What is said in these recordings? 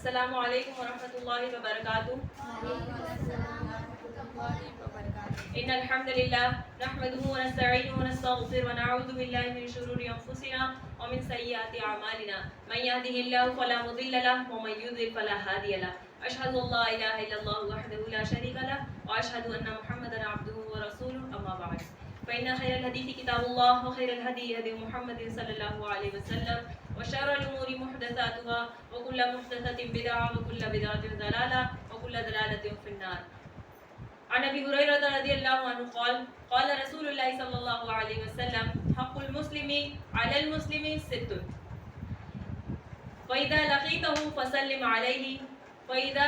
السلام علیکم ورحمۃ اللہ وبرکاتہ. ان الحمد للہ نحمده ونستعینه ونستغفره ونعوذ باللہ من شرور انفسنا ومن سیئات اعمالنا من يهده الله فلا مضل له ومن يضلل فلا هادي له. اشهد ان لا اله الا الله وحده لا شريك له واشهد ان محمدا عبده ورسوله. اما بعد فإن خير الحديث كتاب الله وخير الهدي هدي محمد صلى الله عليه وسلم وشر الأمور محدثاتها وكل محدثة بدعة وكل بدعة ضلالة وكل ضلالة في النار. عن أبي هريرة رضي الله عنه قال قال رسول الله صلى الله عليه وسلم حق المسلم على المسلم ست فإذا لقيته فسلم عليه فإذا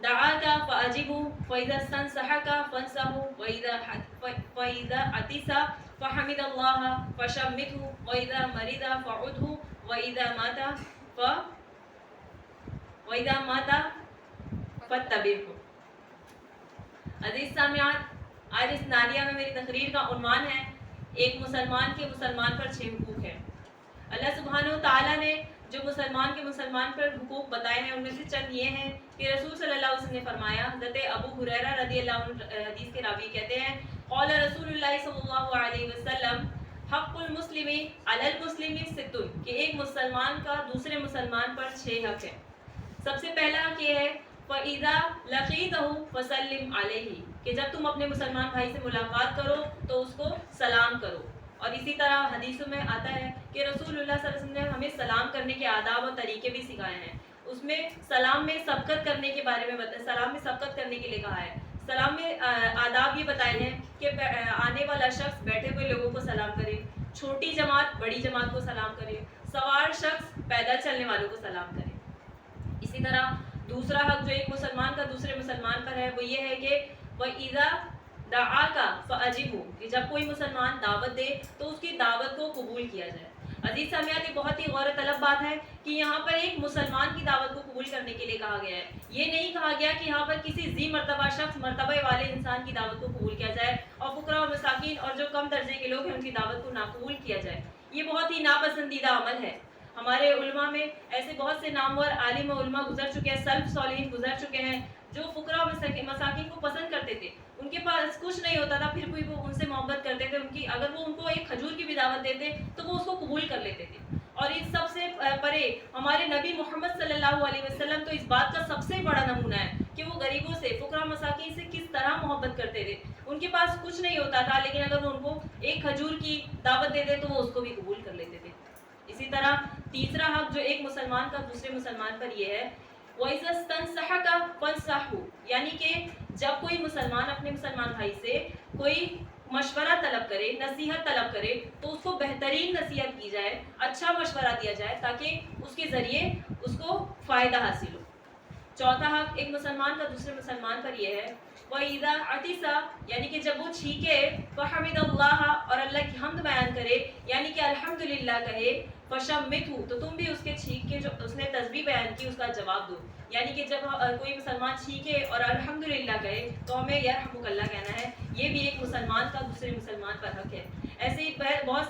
دعاك فأجبه فإذا استنصحك فانصحه فإذا عطس فحمد الله فشمته وإذا مرض فعده وإذا مات فاتبعه. عزیز سامعات، آج اس نالیہ میں میری تقریر کا عنوان ہے ایک مسلمان کے مسلمان پر 6 حقوق ہیں. اللہ سبحانہ و تعالیٰ نے جو مسلمان کے مسلمان پر حقوق بتائے ہیں ان میں سے چند یہ ہیں کہ رسول صلی اللہ علیہ وسلم نے فرمایا. حضرت ابو ہریرہ رضی اللہ عنہ حدیث کے راوی کہتے ہیں قال رسول اللہ صلی اللہ علیہ وسلم حق المسلم علی المسلم ست، کہ ایک مسلمان کا دوسرے مسلمان پر 6 حق ہیں. سب سے پہلا حق یہ ہے فَإِذَا لَقِيتَهُ فَسَلِّمْ عَلَيْهِ، کہ جب تم اپنے مسلمان بھائی سے ملاقات کرو تو اس کو سلام کرو. اور اسی طرح حدیثوں میں آتا ہے کہ رسول اللہ صلی اللہ علیہ وسلم نے ہمیں سلام کرنے کے آداب اور طریقے بھی سکھائے ہیں. اس میں سلام میں سبقت کرنے کے بارے میں سلام میں سبقت کرنے کے لیے کہا ہے. سلام میں آداب یہ بتائے ہیں کہ آنے والا شخص بیٹھے ہوئے لوگوں کو سلام کرے، چھوٹی جماعت بڑی جماعت کو سلام کرے، سوار شخص پیدل چلنے والوں کو سلام کرے. اسی طرح دوسرا حق جو ایک مسلمان کا دوسرے مسلمان پر ہے وہ یہ ہے کہ وَإِذَا دَعَاكَ فَأَجِبْهُ، کہ جب کوئی مسلمان دعوت دے تو اس کی دعوت کو قبول کیا جائے. عزیز سامعات، یہ بہت ہی غور طلب بات ہے کہ یہاں پر ایک مسلمان کی دعوت کو قبول کرنے کے لیے کہا گیا ہے. یہ نہیں کہا گیا کہ یہاں پر کسی ذی مرتبہ شخص مرتبہ والے انسان کی دعوت کو قبول کیا جائے اور فقراء اور مساکین اور جو کم درجے کے لوگ ہیں ان کی دعوت کو ناقبول کیا جائے. یہ بہت ہی ناپسندیدہ عمل ہے. ہمارے علماء میں ایسے بہت سے نامور عالم و علماء گزر چکے ہیں، سلف صالحین گزر چکے ہیں جو فقراء و مساکین کو پسند کرتے تھے. ان کے پاس کچھ نہیں ہوتا تھا پھر بھی وہ ان سے محبت کرتے تھے. اگر وہ ان کو ایک کھجور کی بھی دعوت دیتے تو وہ اس کو قبول کر لیتے تھے. اور اس سب سے پرے ہمارے نبی محمد صلی اللہ علیہ وسلم تو اس بات کا سب سے بڑا نمونہ ہے کہ وہ غریبوں سے فقراء مساکین سے کس طرح محبت کرتے تھے. ان کے پاس کچھ نہیں ہوتا تھا لیکن اگر وہ ان کو ایک کھجور کی دعوت دیتے تو وہ اس کو بھی قبول کر لیتے تھے. اسی طرح تیسرا حق جو ایک مسلمان کا دوسرے مسلمان پر یہ ہے وَإِذَا اسْتَنصَحَكَ فَانصَحْهُ، یعنی کہ جب کوئی مسلمان اپنے مسلمان بھائی سے کوئی مشورہ طلب کرے، نصیحت طلب کرے تو اس کو بہترین نصیحت کی جائے، اچھا مشورہ دیا جائے تاکہ اس کے ذریعے اس کو فائدہ حاصل ہو. چوتھا حق ایک مسلمان کا دوسرے مسلمان پر یہ ہے وَإِذَا عَطِسَ، یعنی کہ جب وہ چھینکے فَحَمِدَ اللَّهَ، اور اللہ کی حمد بیان کرے یعنی کہ الحمدللہ کہے، فَشَمِّتْهُ، تو تم بھی اس کے چھینک کے جو اس نے تسبیح بیان کی اس کا جواب دو. یعنی کہ جب کوئی مسلمان چھینکے اور الحمدللہ کہے تو ہمیں یرحمک اللہ کہنا ہے. یہ بھی ایک مسلمان کا دوسرے مسلمان پر حق ہے. ایسے ہی بہت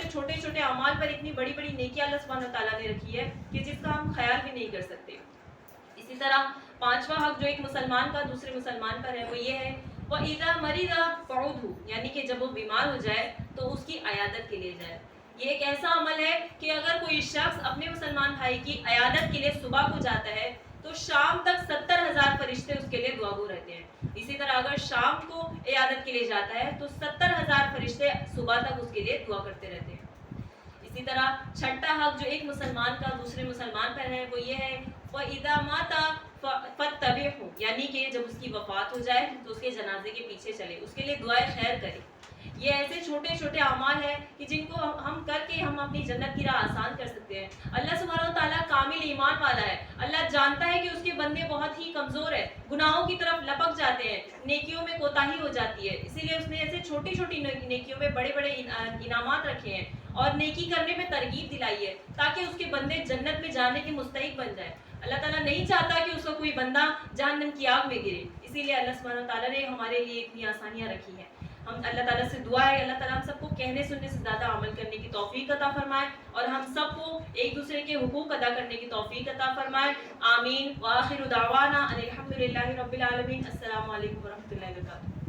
سے چھوٹے چھوٹے اعمال پر اتنی بڑی بڑی نیکیاں اللہ سبحانہ تعالیٰ نے رکھی ہے کہ جس کا ہم خیال بھی نہیں کر سکتے. اسی طرح پانچواں حق جو ایک مسلمان کا دوسرے مسلمان پر ہے وہ یہ ہے وَإِذَا مَرِضَ فَعُودْهُ، یعنی کہ جب وہ بیمار ہو جائے تو اس کی عیادت کے لیے جائے. یہ ایک ایسا عمل ہے کہ اگر کوئی شخص اپنے مسلمان بھائی کی عیادت کے لیے صبح کو جاتا ہے تو شام تک 70,000 فرشتے اس کے لیے دعا گو رہتے ہیں. اسی طرح اگر شام کو عیادت کے لیے جاتا ہے تو 70,000 فرشتے صبح تک اس کے لیے دعا کرتے رہتے ہیں. اسی طرح چھٹا حق جو ایک مسلمان کا دوسرے مسلمان پر ہے وہ یہ ہے وَإِذَا مَاتَ فَاتَّبِعْهُ، یعنی کہ جب اس کی وفات ہو جائے تو اس کے جنازے کے پیچھے چلے، اس کے لیے دعائے خیر کرے. یہ ایسے چھوٹے چھوٹے اعمال ہیں کہ جن کو ہم کر کے ہم اپنی جنت کی راہ آسان کر سکتے ہیں. اللہ سبحانہ و تعالیٰ کامل ایمان والا ہے. اللہ جانتا ہے کہ اس کے بندے بہت ہی کمزور ہیں، گناہوں کی طرف لپک جاتے ہیں، نیکیوں میں کوتاہی ہو جاتی ہے. اسی لیے اس نے ایسے چھوٹی چھوٹی نیکیوں میں بڑے بڑے انعامات رکھے ہیں اور نیکی کرنے میں ترغیب دلائی ہے تاکہ اس کے بندے جنت میں جانے کے مستحق بن جائیں. اللہ تعالیٰ نہیں چاہتا کہ اس کا کوئی بندہ جہنم کی آگ میں گرے، اسی لیے اللہ سبحانہ و تعالیٰ نے ہمارے لیے اتنی آسانیاں رکھی ہیں. ہم اللہ تعالیٰ سے دعا ہے اللہ تعالیٰ ہم سب کو کہنے سننے سے زیادہ عمل کرنے کی توفیق عطا فرمائے اور ہم سب کو ایک دوسرے کے حقوق ادا کرنے کی توفیق عطا فرمائے. آمین. وآخر دعوانا ان الحمد للہ رب العالمین. السلام علیکم ورحمۃ اللہ وبرکاتہ.